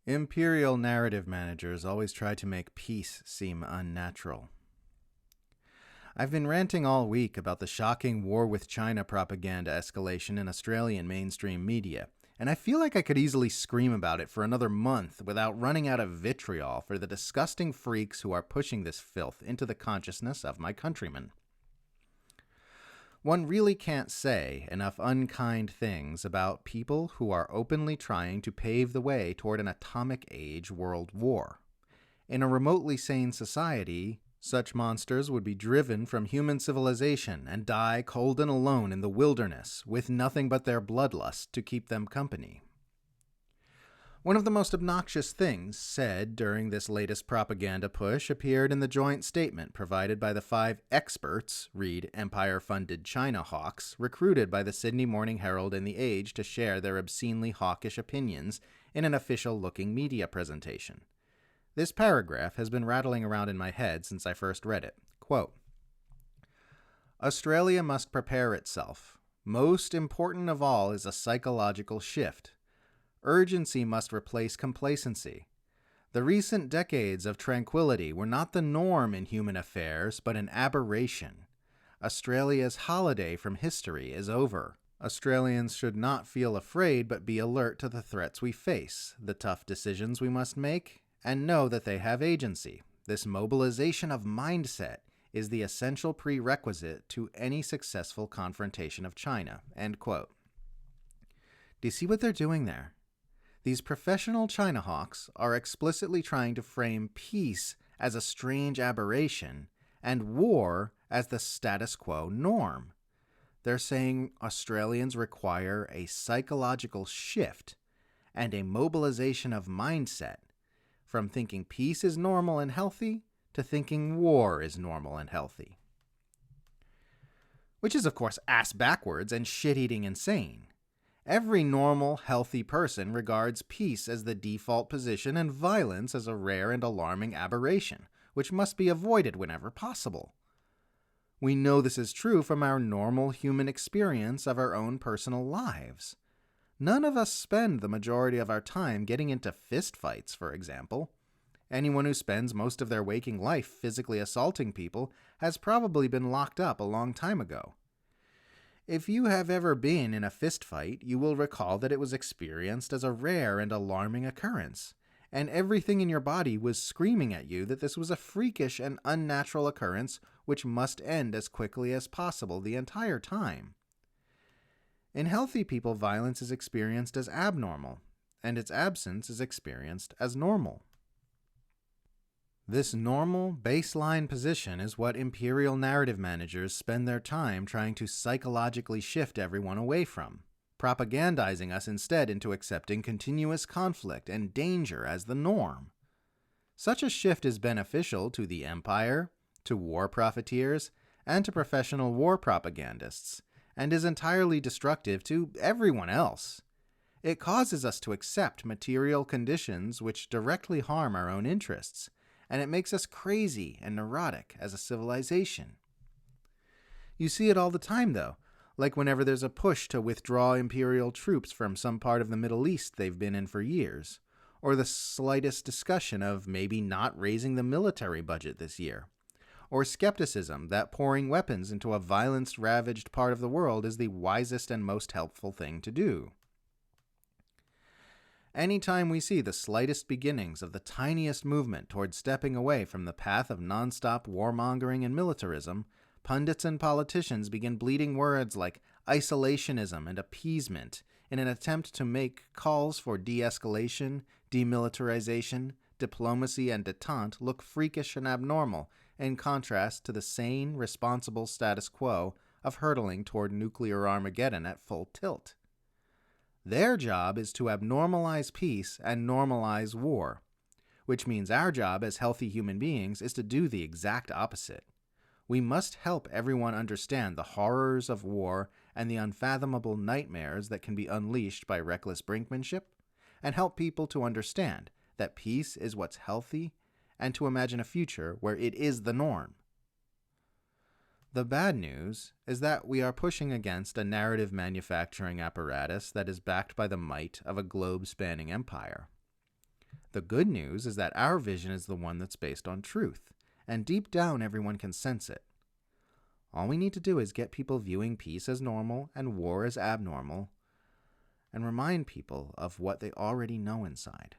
Imperial narrative managers always try to make peace seem unnatural. I've been ranting all week about the shocking war with China propaganda escalation in Australian mainstream media, and I feel like I could easily scream about it for another month without running out of vitriol for the disgusting freaks who are pushing this filth into the consciousness of my countrymen. One really can't say enough unkind things about people who are openly trying to pave the way toward an atomic age world war. In a remotely sane society, such monsters would be driven from human civilization and die cold and alone in the wilderness, with nothing but their bloodlust to keep them company. One of the most obnoxious things said during this latest propaganda push appeared in the joint statement provided by the 5 experts, read Empire-funded China hawks, recruited by the Sydney Morning Herald and The Age to share their obscenely hawkish opinions in an official-looking media presentation. This paragraph has been rattling around in my head since I first read it. Quote, Australia must prepare itself. Most important of all is a psychological shift. Urgency must replace complacency. The recent decades of tranquility were not the norm in human affairs, but an aberration. Australia's holiday from history is over. Australians should not feel afraid, but be alert to the threats we face, the tough decisions we must make, and know that they have agency. This mobilisation of mindset is the essential prerequisite to any successful confrontation of China. End quote. Do you see what they're doing there? These professional China hawks are explicitly trying to frame peace as a strange aberration and war as the status quo norm. They're saying Australians require a psychological shift and a mobilization of mindset from thinking peace is normal and healthy to thinking war is normal and healthy. Which is, of course, ass backwards and shit-eating insane. Every normal, healthy person regards peace as the default position and violence as a rare and alarming aberration, which must be avoided whenever possible. We know this is true from our normal human experience of our own personal lives. None of us spend the majority of our time getting into fistfights, for example. Anyone who spends most of their waking life physically assaulting people has probably been locked up a long time ago. If you have ever been in a fistfight, you will recall that it was experienced as a rare and alarming occurrence, and everything in your body was screaming at you that this was a freakish and unnatural occurrence which must end as quickly as possible the entire time. In healthy people, violence is experienced as abnormal, and its absence is experienced as normal. This normal, baseline position is what Imperial narrative managers spend their time trying to psychologically shift everyone away from, propagandizing us instead into accepting continuous conflict and danger as the norm. Such a shift is beneficial to the empire, to war profiteers, and to professional war propagandists, and is entirely destructive to everyone else. It causes us to accept material conditions which directly harm our own interests, and it makes us crazy and neurotic as a civilization. You see it all the time, though, like whenever there's a push to withdraw Imperial troops from some part of the Middle East they've been in for years, or the slightest discussion of maybe not raising the military budget this year, or skepticism that pouring weapons into a violence-ravaged part of the world is the wisest and most helpful thing to do. Anytime we see the slightest beginnings of the tiniest movement towards stepping away from the path of nonstop warmongering and militarism, pundits and politicians begin bleating words like isolationism and appeasement in an attempt to make calls for de-escalation, demilitarization, diplomacy, and détente look freakish and abnormal in contrast to the sane, responsible status quo of hurtling toward nuclear Armageddon at full tilt. Their job is to abnormalize peace and normalize war, which means our job as healthy human beings is to do the exact opposite. We must help everyone understand the horrors of war and the unfathomable nightmares that can be unleashed by reckless brinkmanship, and help people to understand that peace is what's healthy and to imagine a future where it is the norm. The bad news is that we are pushing against a narrative manufacturing apparatus that is backed by the might of a globe-spanning empire. The good news is that our vision is the one that's based on truth, and deep down everyone can sense it. All we need to do is get people viewing peace as normal and war as abnormal, and remind people of what they already know inside.